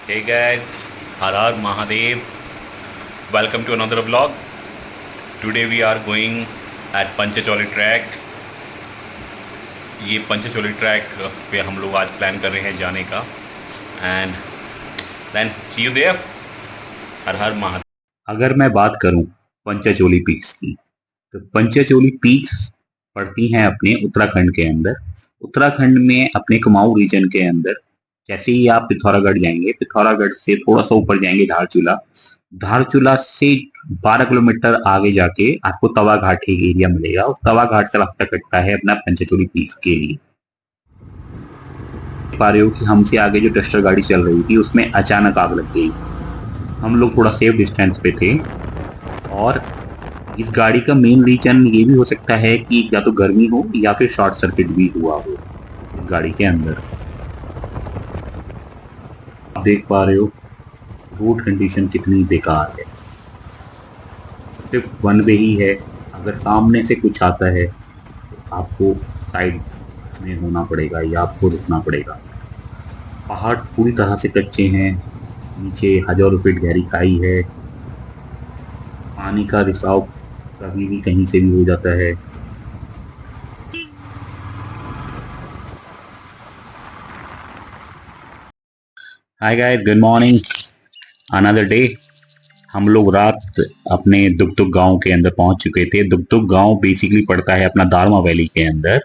Hey guys, Har Har Mahadev. Welcome to another vlog. Today we are going at Panchacholi track. ये पंचचोली track पे हम लोग आज plan कर रहे हैं जाने का and then see you there. हर हर महादेव। अगर मैं बात करूं पंचचोली पीक्स की, तो पंचचोली पीक्स पड़ती हैं अपने उत्तराखंड के अंदर। उत्तराखंड में अपने कुमाऊं रीजन के अंदर जैसे ही आप पिथौरागढ़ जाएंगे, पिथौरागढ़ से थोड़ा सा ऊपर जाएंगे धारचूला। धारचूला से 12 किलोमीटर आगे जाके आपको तवा घाट एक एरिया मिलेगा, और तवा घाट से रास्ता कटता है अपना पंचचोली पीक्स के लिए। पा रहे हो कि हमसे आगे जो डस्टर गाड़ी चल रही थी उसमें अचानक आग लग गई। हम लोग थोड़ा सेफ डिस्टेंस पे थे, और इस गाड़ी का मेन रीजन ये भी हो सकता है कि या तो गर्मी हो या फिर शॉर्ट सर्किट भी हुआ हो इस गाड़ी के अंदर। आप देख पा रहे हो रोड कंडीशन कितनी बेकार है। सिर्फ वन वे ही है, अगर सामने से कुछ आता है तो आपको साइड में होना पड़ेगा या आपको रुकना पड़ेगा। पहाड़ पूरी तरह से कच्चे हैं, नीचे हजारों फीट गहरी खाई है, पानी का रिसाव कभी भी कहीं से भी हो जाता है। Hi guys, good morning, another day. हम लोग रात अपने दुगदुग गांव के अंदर पहुंच चुके थे। दुगदुग गांव बेसिकली पड़ता है अपना दारमा वैली के अंदर।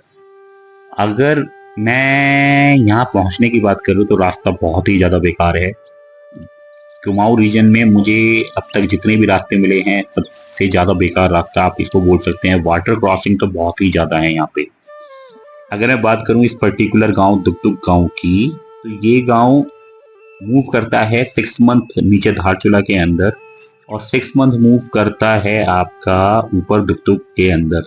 अगर मैं यहाँ पहुंचने की बात करूँ तो रास्ता बहुत ही ज़्यादा बेकार है। कुमाऊं रीजन में मुझे अब तक जितने भी रास्ते मिले हैं सबसे ज़्यादा बेकार रास्ता आप इसको बोल सकते हैं। वाटर क्रॉसिंग तो बहुत ही ज़्यादा है यहाँ पे। अगर मैं बात करूँ इस पर्टिकुलर गांव दुगदुग गांव की, तो ये गांव मूव करता है 6 मंथ नीचे धारचूला के अंदर, और 6 मंथ मूव करता है आपका ऊपर दुगदुग के अंदर।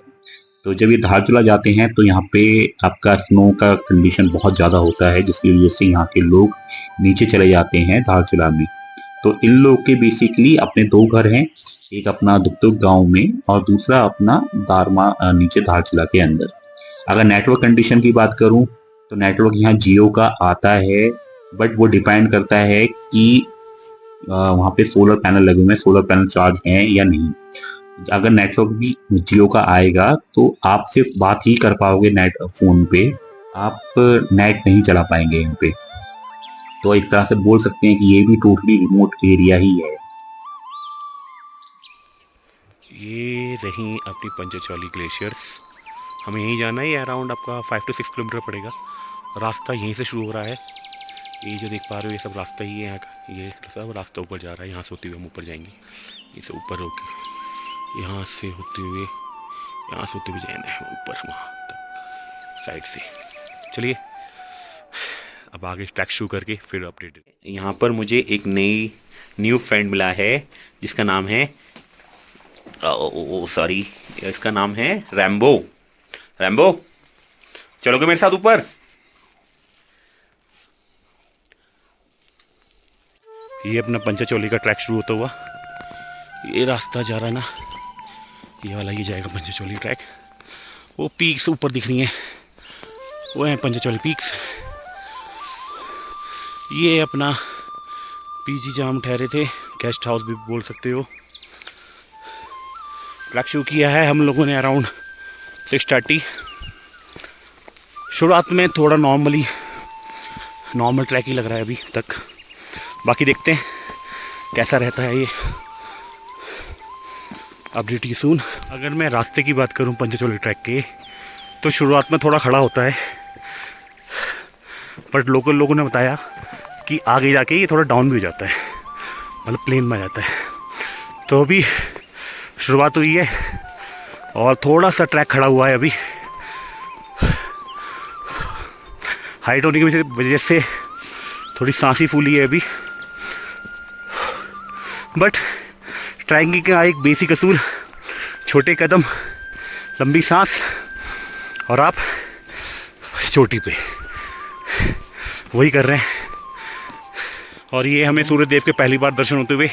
तो जब ये धारचूला जाते हैं तो यहाँ पे आपका स्नो का कंडीशन बहुत ज़्यादा होता है, जिसकी वजह से यहाँ के लोग नीचे चले जाते हैं धारचूला में। तो इन लोग के बेसिकली अपने दो घर हैं, एक अपना दुगदुग गांव में और दूसरा अपना दारमा नीचे धारचूला के अंदर। अगर नेटवर्क कंडीशन की बात करूं तो नेटवर्क यहाँ जियो का आता है, बट वो डिपेंड करता है कि वहाँ पे सोलर पैनल लगे हुए हैं, सोलर पैनल चार्ज हैं या नहीं। अगर नेटवर्क भी जियो का आएगा तो आप सिर्फ बात ही कर पाओगे नेट फोन पे, आप नेट नहीं चला पाएंगे यहाँ पे। तो एक तरह से बोल सकते हैं कि ये भी टोटली रिमोट एरिया ही है। ये रही अपनी पंचचौली ग्लेशियर्स। हमें यहीं जाना है, ये अराउंड आपका 5 to 6 किलोमीटर पड़ेगा। रास्ता यहीं से शुरू हो रहा है। ये जो देख पा रहे हो ये सब रास्ता ही है यहाँ का। ये सब रास्ता ऊपर जा रहा है, यहाँ से होते हुए हम ऊपर जाएंगे। इसे ऊपर होके यहाँ से होते हुए जाना है ऊपर वहाँ तक साइड से। चलिए अब आगे ट्रैक शुरू करके फिर अपडेट। यहाँ पर मुझे एक न्यू फ्रेंड मिला है जिसका नाम है सॉरी, इसका नाम है रैम्बो। रैम्बो, चलोगे मेरे साथ ऊपर? ये अपना पंचचोली का ट्रैक शुरू होता हुआ ये रास्ता जा रहा है ना, ये वाला ये जाएगा पंचचोली ट्रैक। वो पीक्स ऊपर दिख रही हैं, वो है पंचचोली पीक्स। ये अपना पीजी जहाँ हम ठहरे थे, गेस्ट हाउस भी बोल सकते हो। ट्रैक शुरू किया है हम लोगों ने अराउंड 6:30। शुरुआत में थोड़ा नॉर्मल ट्रैक ही लग रहा है अभी तक, बाकी देखते हैं कैसा रहता है ये। Update you soon. अगर मैं रास्ते की बात करूं पंचचोली ट्रैक के, तो शुरुआत में थोड़ा खड़ा होता है, बट लोकल लोगों ने बताया कि आगे जाके ये थोड़ा डाउन भी हो जाता है, मतलब प्लेन में आ जाता है। तो अभी शुरुआत हुई है और थोड़ा सा ट्रैक खड़ा हुआ है अभी। हाइट होने की वजह से थोड़ी सांस ही फूली है अभी, बट ट्रैकिंग का एक बेसिक असूल, छोटे कदम लंबी सांस और आप चोटी पे, वही कर रहे हैं। और ये हमें सूर्य देव के पहली बार दर्शन होते हुए,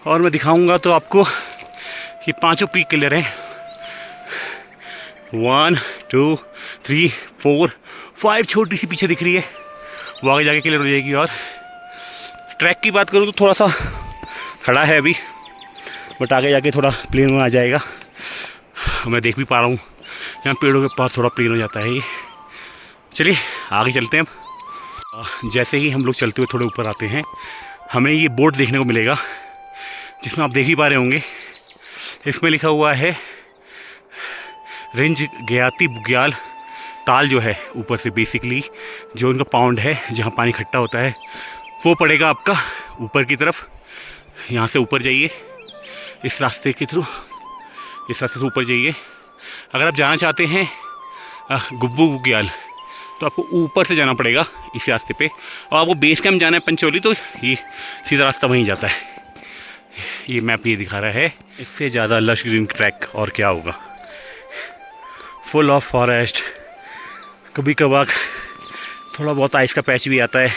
और मैं दिखाऊंगा तो आपको ये 5 पीक क्लियर हैं। 1 2 3 4 5 छोटी सी पीछे दिख रही है, वो आगे जाके क्लियर हो जाएगी। और ट्रैक की बात करूँ तो थोड़ा सा खड़ा है अभी, बट आगे जाके थोड़ा प्लेन में आ जाएगा। मैं देख भी पा रहा हूँ यहाँ पेड़ों के पास थोड़ा प्लेन हो जाता है ये। चलिए आगे चलते हैं अब। जैसे ही हम लोग चलते हुए थोड़े ऊपर आते हैं, हमें ये बोर्ड देखने को मिलेगा जिसमें आप देख ही पा रहे होंगे। इसमें लिखा हुआ है रेंज गयाती बुग्याल ताल, जो है ऊपर से बेसिकली जो इनका पाउंड है जहाँ पानी इकट्ठा होता है वो पड़ेगा आपका ऊपर की तरफ। यहाँ से ऊपर जाइए इस रास्ते के थ्रू, इस रास्ते से ऊपर जाइए। अगर आप जाना चाहते हैं गुब्बू बुग्याल तो आपको ऊपर से जाना पड़ेगा इस रास्ते पे, और आपको बेस कैंप जाना है पंचोली तो ये सीधा रास्ता वहीं जाता है। ये मैप ये दिखा रहा है। इससे ज़्यादा लश ग्रीन ट्रैक और क्या होगा, फुल ऑफ फॉरेस्ट, कभी कभार थोड़ा बहुत आइस का पैच भी आता है,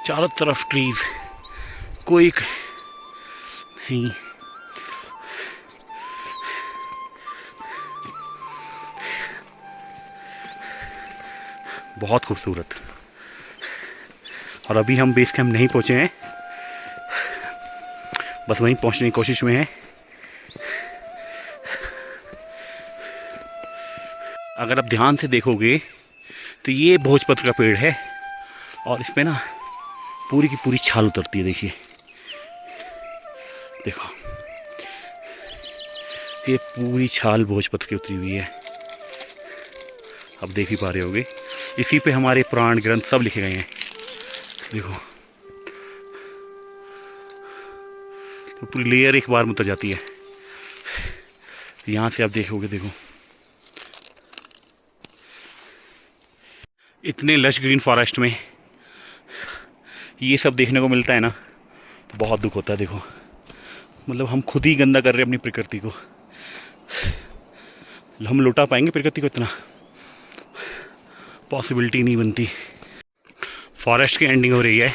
चारों तरफ ट्रीज, कोई नहीं। बहुत खूबसूरत। और अभी हम बेस कैंप नहीं पहुँचे हैं, बस वहीं पहुँचने की कोशिश में है। अगर आप ध्यान से देखोगे तो ये भोजपत्र का पेड़ है और इस पे ना पूरी की पूरी छाल उतरती है। देखिए, देखो ये पूरी छाल भोजपत्र की उतरी हुई है, अब देख ही पा रहे होगे। इसी पे हमारे पुराण ग्रंथ सब लिखे गए हैं। देखो तो पूरी लेयर एक बार में उतर जाती है। यहाँ से आप देखोगे, देखो इतने लश ग्रीन फॉरेस्ट में ये सब देखने को मिलता है ना, तो बहुत दुख होता है। देखो मतलब हम खुद ही गंदा कर रहे हैं अपनी प्रकृति को। हम लौटा पाएंगे प्रकृति को, इतना पॉसिबिलिटी नहीं बनती। फॉरेस्ट की एंडिंग हो रही है।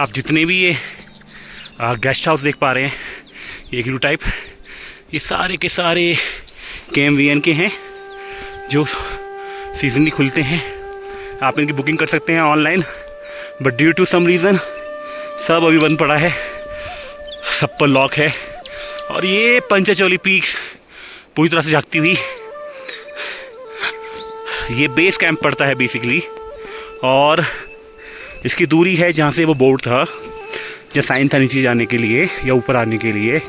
आप जितने भी ये गेस्ट हाउस देख पा रहे हैं, ये इग्लू टाइप, ये सारे के सारे KMVN के हैं जो सीजनली खुलते हैं। आप इनकी बुकिंग कर सकते हैं online, but due to some reason सब अभी बंद पड़ा है, सब पर लॉक है। और ये पंचचोली पीक पूरी तरह से झाँकती हुई, ये बेस कैंप पड़ता है बेसिकली, और इसकी दूरी है जहाँ से वो बोर्ड था, जहाँ साइन था नीचे जाने के लिए या ऊपर आने के लिए,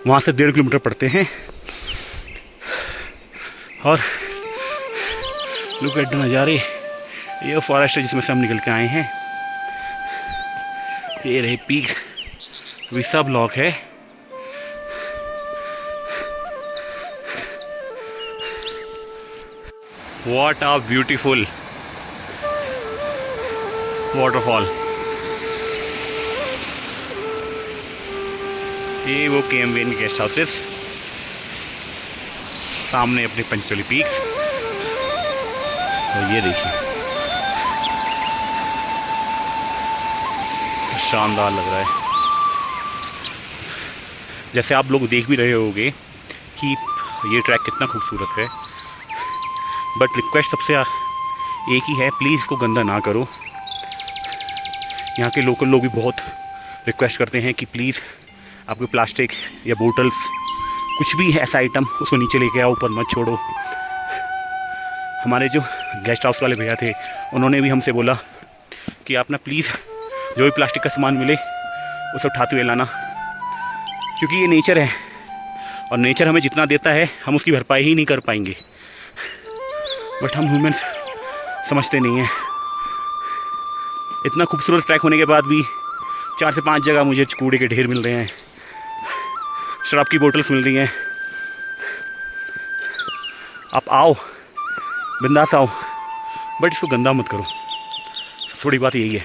वहाँ से 1.5 किलोमीटर पड़ते हैं। और लुक एट द नज़ारे, ये फॉरेस्ट है जिसमें से हम निकल के आए हैं। ये रहे पीक, अभी सब लॉक है। What a beautiful waterfall। ये वो KMVN के गेस्ट हाउसेस, सामने अपने पंचोली पीक। तो ये देखिए शानदार लग रहा है। जैसे आप लोग देख भी रहे होंगे कि ये ट्रैक कितना खूबसूरत है, बट रिक्वेस्ट सबसे एक ही है, प्लीज़ इसको गंदा ना करो। यहाँ के लोकल लोग भी बहुत रिक्वेस्ट करते हैं कि प्लीज़ आपके प्लास्टिक या बोटल्स कुछ भी है ऐसा आइटम उसको नीचे लेके आओ, ऊपर मत छोड़ो। हमारे जो गेस्ट हाउस वाले भैया थे उन्होंने भी हमसे बोला कि आप ना प्लीज़ जो भी प्लास्टिक का सामान मिले उसे उठाते हुए लाना, क्योंकि ये नेचर है और नेचर हमें जितना देता है हम उसकी भरपाई ही नहीं कर पाएंगे, बट हम ह्यूमंस समझते नहीं हैं। इतना खूबसूरत ट्रैक होने के बाद भी 4 से 5 जगह मुझे कूड़े के ढेर मिल रहे हैं, शराब की बोतल्स मिल रही हैं। आप आओ, बिंदास आओ, बट इसको गंदा मत करो। सबसे बड़ी बात यही है,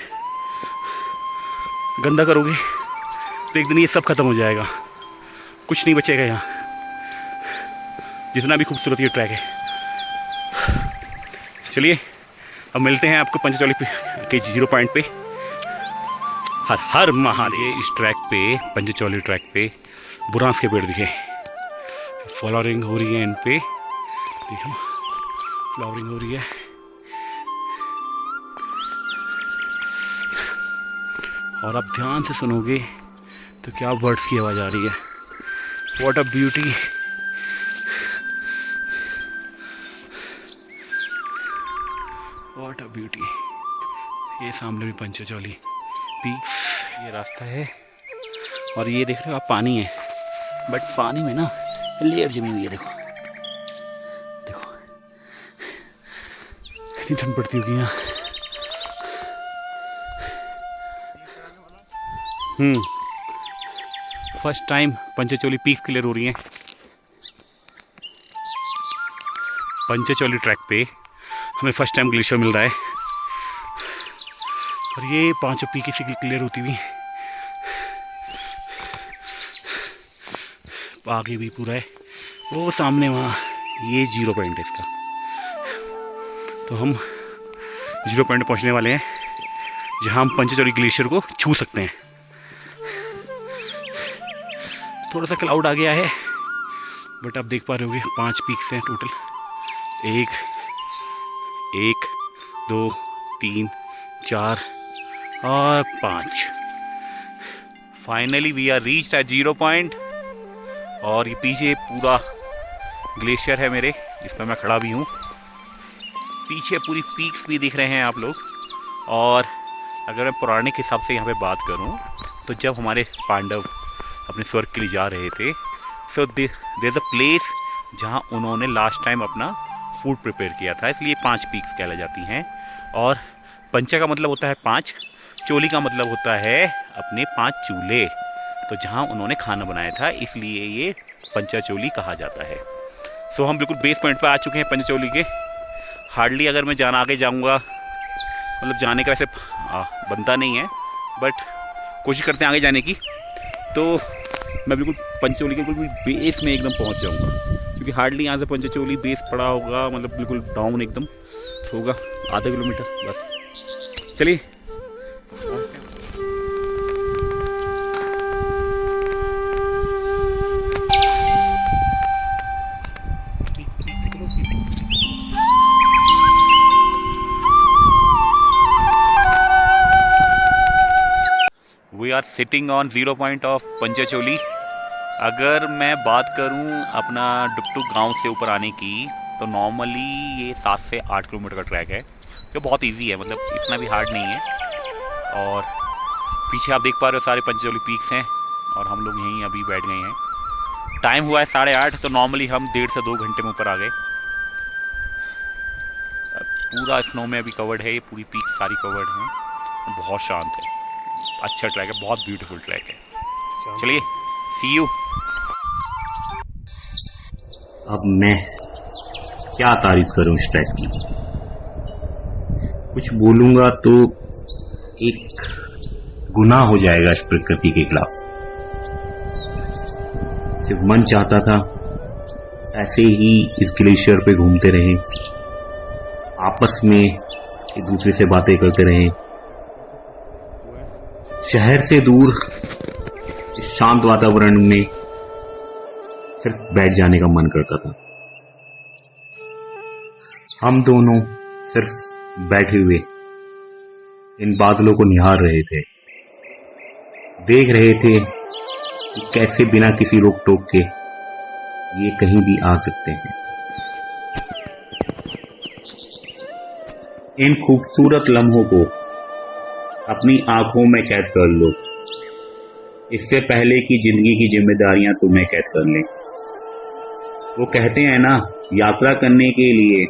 गंदा करोगे तो एक दिन ये सब खत्म हो जाएगा, कुछ नहीं बचेगा यहाँ, जितना भी खूबसूरत ये ट्रैक है। चलिए अब मिलते हैं आपको पंचचोली के 0 पॉइंट पे। हर हर महादेव। इस ट्रैक पे, पंचचोली ट्रैक पे बुरांस के पेड़ दिखे, फ्लावरिंग हो रही है इन पे, देखो फ्लावरिंग हो रही है। और आप ध्यान से सुनोगे तो क्या बर्ड्स की आवाज़ आ रही है। What a beauty. What a beauty. ये सामने भी पंचचौली पीक्स, ये रास्ता है। और ये देख रहे हो आप, पानी है, बट पानी में ना लेयर जमी हुई है। देखो देखो कितनी ठंड पड़ती होगी यहाँ। फर्स्ट टाइम पंचचौली पीक्स क्लियर हो रही हैं। पंचचौली ट्रैक पे हमें फर्स्ट टाइम ग्लेशियर मिल रहा है। और ये पांचों पीक इसी क्लियर होती हुई आगे भी पूरा है। वो सामने वहाँ ये 0 पॉइंट है इसका। तो हम 0 पॉइंट पहुँचने वाले हैं जहाँ हम पंचचौली ग्लेशियर को छू सकते हैं। थोड़ा सा क्लाउड आ गया है, बट आप देख पा रहे होगे 5 पीक्स हैं टोटल। 1 2 3 4 और 5। Finally we are reached at 0 point. और ये पीछे पूरा ग्लेशियर है मेरे, जिसमें मैं खड़ा भी हूँ। पीछे पूरी पीक्स भी दिख रहे हैं आप लोग। और अगर मैं पौराणिक हिसाब से यहाँ पे बात करूँ तो जब हमारे पांडव अपने स्वर्ग के लिए जा रहे थे, so there is a place जहाँ उन्होंने लास्ट टाइम अपना फूड प्रिपेयर किया था, इसलिए 5 पीक्स कहलाई जाती हैं। और पंचा का मतलब होता है 5, चोली का मतलब होता है अपने 5 चूल्हे। तो जहाँ उन्होंने खाना बनाया था, इसलिए ये पंचचौली कहा जाता है। सो हम बिल्कुल बेस पॉइंट पर आ चुके हैं पंचचौली के। हार्डली अगर मैं आगे जाऊँगा, मतलब जाने का वैसे बनता नहीं है, बट कोशिश करते हैं आगे जाने की। तो मैं बिल्कुल पंचचौली के बिल्कुल बेस में एकदम पहुंच जाऊंगा, क्योंकि हार्डली यहाँ से पंचचौली बेस पड़ा होगा, मतलब बिल्कुल डाउन एकदम होगा, आधा किलोमीटर बस। चलिए we are sitting on 0 point of Panchachuli. अगर मैं बात करूं अपना डुगटुग गांव से ऊपर आने की, तो नॉर्मली ये 7 से 8 किलोमीटर का ट्रैक है, जो बहुत इजी है, मतलब इतना भी हार्ड नहीं है। और पीछे आप देख पा रहे हो सारे पंचचौली पीक्स हैं, और हम लोग यहीं अभी बैठ गए हैं। टाइम हुआ है 8:30, तो नॉर्मली हम 1.5 से 2 घंटे में ऊपर आ गए। पूरा स्नो में अभी कवर्ड है, ये पूरी पीक सारी कवर्ड हैं। बहुत शांत है, अच्छा ट्रैक है, बहुत ब्यूटीफुल ट्रैक है। चलिए सी यू। अब मैं क्या तारीफ करूं इस ट्रैक की। कुछ बोलूंगा तो एक गुनाह हो जाएगा इस प्रकृति के खिलाफ। सिर्फ मन चाहता था ऐसे ही इस ग्लेशियर पे घूमते रहे, आपस में एक दूसरे से बातें करते रहे, शहर से दूर इस शांत वातावरण में सिर्फ बैठ जाने का मन करता था। हम दोनों सिर्फ बैठे हुए इन बादलों को निहार रहे थे, देख रहे थे कि कैसे बिना किसी रोक टोक के ये कहीं भी आ सकते हैं। इन खूबसूरत लम्हों को अपनी आंखों में कैद कर लो, इससे पहले कि जिंदगी की जिम्मेदारियां तुम्हें कैद कर लें। वो कहते हैं ना, यात्रा करने के लिए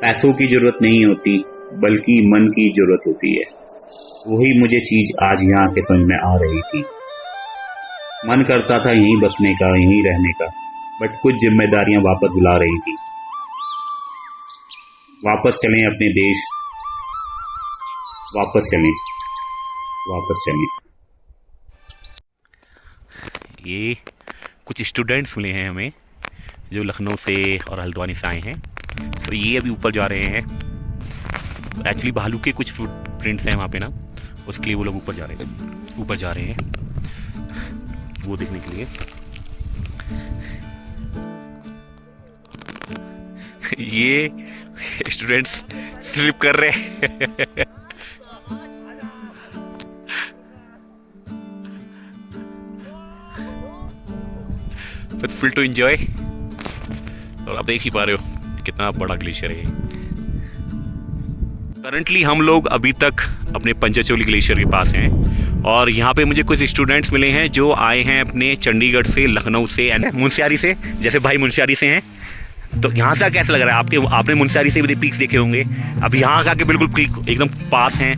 पैसों की जरूरत नहीं होती, बल्कि मन की जरूरत होती है। वही मुझे चीज आज यहाँ के समझ में आ रही थी। मन करता था यहीं बसने का, यहीं रहने का, बट कुछ जिम्मेदारियां वापस बुला रही थी। वापस चलें अपने देश, वापस चलें, वापस चलें। ये कुछ स्टूडेंट्स मिले हैं हमें, जो लखनऊ से और हल्द्वानी से आए हैं। तो ये अभी ऊपर जा रहे हैं। एक्चुअली भालू के कुछ फ्रेंड्स हैं वहाँ पे ना, उसके लिए वो लोग ऊपर जा रहे हैं वो देखने के लिए। ये स्टूडेंट्स स्लिप कर रहे हैं विद फुल टू एंजॉय। और आप देख ही पा रहे हो कितना बड़ा ग्लेशियर है। करंटली हम लोग अभी तक अपने पंचचोली ग्लेशियर के पास हैं और यहाँ पे मुझे कुछ स्टूडेंट्स मिले हैं जो आए हैं अपने चंडीगढ़ से, लखनऊ से एंड मुनस्यारी से। जैसे भाई मुनस्यारी से हैं, तो यहाँ से कैसा लग रहा है आपने मुनस्यारी से भी पीक्स देखे होंगे, अब यहाँ का के बिल्कुल पीक एकदम पास हैं,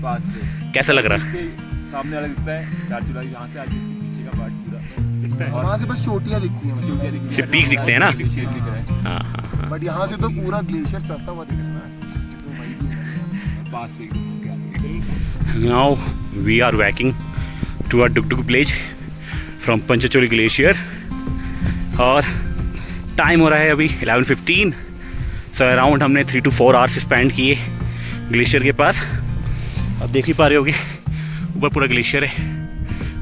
कैसा लग रहा है? सामने वाला दिखता है दार्चुला, यहाँ से आगे पीछे का पार्ट पूरा दिखता है, वहाँ से बस चोटियाँ दिखती हैं, चोटियाँ दिखती हैं, सिर्फ पीक्स दिखते हैं ना। ग्लेशियर दिख रहा है। हाँ हाँ हाँ। बट यहाँ से तो पूरा ग्लेशियर चलता हुआ दिख रहा है, तो भाई भी पास में। Now we are walking to our Dugdug village from Panchachuli glacier और टाइम हो रहा है अभी 11:15। सो अराउंड हमने 3 to 4 आवर्स स्पेंड किए ग्लेशियर के पास। अब देख ही पा रहे होगे ऊपर पूरा ग्लेशियर है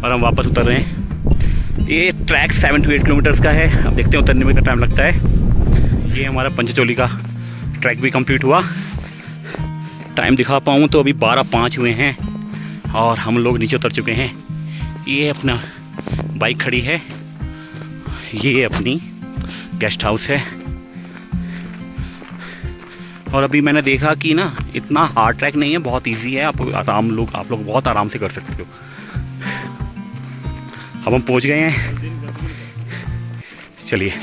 और हम वापस उतर रहे हैं। ये ट्रैक 7 to 8 किलोमीटर्स का है। अब देखते हैं उतरने में कितना टाइम लगता है। ये हमारा पंचचोली का ट्रैक भी कंप्लीट हुआ। टाइम दिखा पाऊँ तो अभी 12:05 हुए हैं और हम लोग नीचे उतर चुके हैं। ये अपना बाइक खड़ी है, ये अपनी गेस्ट हाउस है। और अभी मैंने देखा कि ना इतना हार्ड ट्रैक नहीं है, बहुत इजी है, आप लोग बहुत आराम से कर सकते हो। अब हम पहुंच गए हैं, चलिए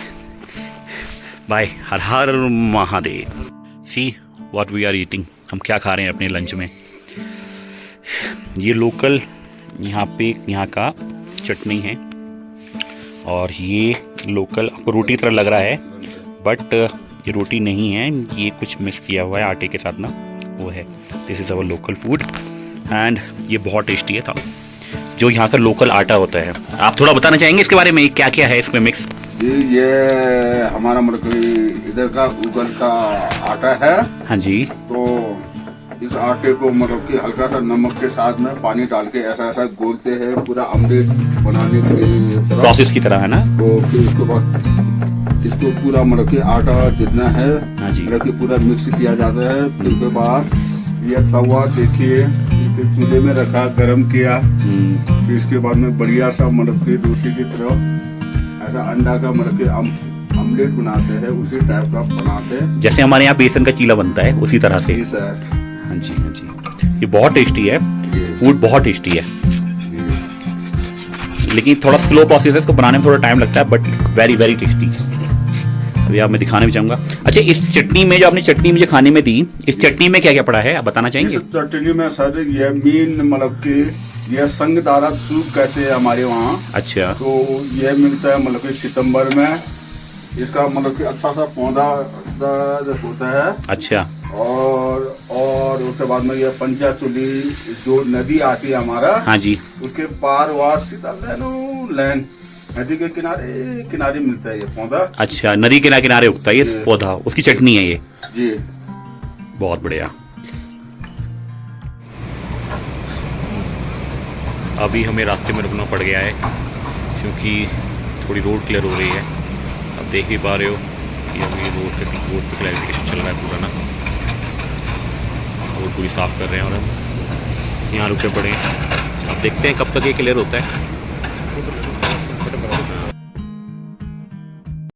bye. Har her Mahadev. See what we are eating, हम क्या खा रहे हैं अपने लंच में। ये लोकल यहाँ का चटनी है और ये लोकल आपको रोटी तरह लग रहा है, बट ये रोटी नहीं है, ये कुछ मिक्स किया हुआ है आटे के साथ ना, वो है। This is our local food and ये बहुत टेस्टी है था, जो यहाँ का लोकल आटा होता है। आप थोड़ा बताना चाहेंगे इसके बारे में, क्या क्या है इसमें मिक्स? ये हमारा मतलब इधर का उगल का आटा है। हाँ जी। तो इस आटे को मतलब कि हल्का सा नमक के साथ में पानी डाल के ऐसा ऐसा गोलते हैं, पूरा ऑमलेट बनाने के प्रोसेस की तरह है ना। तो फिर उसके बाद इसको पूरा मतलब कि आटा जितना है हाँ जी, मतलब कि पूरा मिक्स किया जाता है। फिर उसके बाद ये तवा देखिए, फिर चूल्हे में रखा, गरम किया। फिर इसके बाद में बढ़िया सा मतलब कि रोटी की तरह ऐसा अंडा का मतलब कि ऑमलेट बनाते हैं, उसी टाइप का बनाते हैं, जैसे हमारे यहाँ बेसन का चीला बनता है उसी तरह से। जी सर। हाँ जी हाँ जी, ये बहुत टेस्टी है, फूड बहुत टेस्टी है, लेकिन थोड़ा स्लो प्रोसेस है, इसको बनाने में थोड़ा टाइम लगता है, बट वेरी वेरी टेस्टी। अभी आप मैं दिखाने भी चाहूँगा। अच्छा, इस चटनी में जो आपने चटनी मुझे खाने में दी, इस चटनी में क्या क्या पड़ा है आप बताना चाहेंगे? इस चटनी में सर ये मीन मतलब कि ये संगदारा सूप कहते हैं हमारे वहाँ। अच्छा। तो ये मिलता है मतलब कि सितंबर में। इसका मतलब कि अच्छा सा पौधा होता है। अच्छा। और उसके बाद में ये पंचचोली जो नदी आती है हमारा, हाँ जी, उसके पार वार सीधा लैन नदी के किनारे मिलता है ये पौधा। अच्छा, नदी के किनारे उगता है ये पौधा, उसकी चटनी है ये जी। बहुत बढ़िया। अभी हमें रास्ते में रुकना पड़ गया है क्योंकि थोड़ी रोड क्लियर हो रही है। अब देख ही पा रहे हो कि अभी रोड पे क्लैरिफिकेशन चल रहा है पूरा ना, रोड पूरी साफ़ कर रहे हैं और हम यहाँ रुके पड़े हैं। अब देखते हैं कब तक ये क्लियर होता है।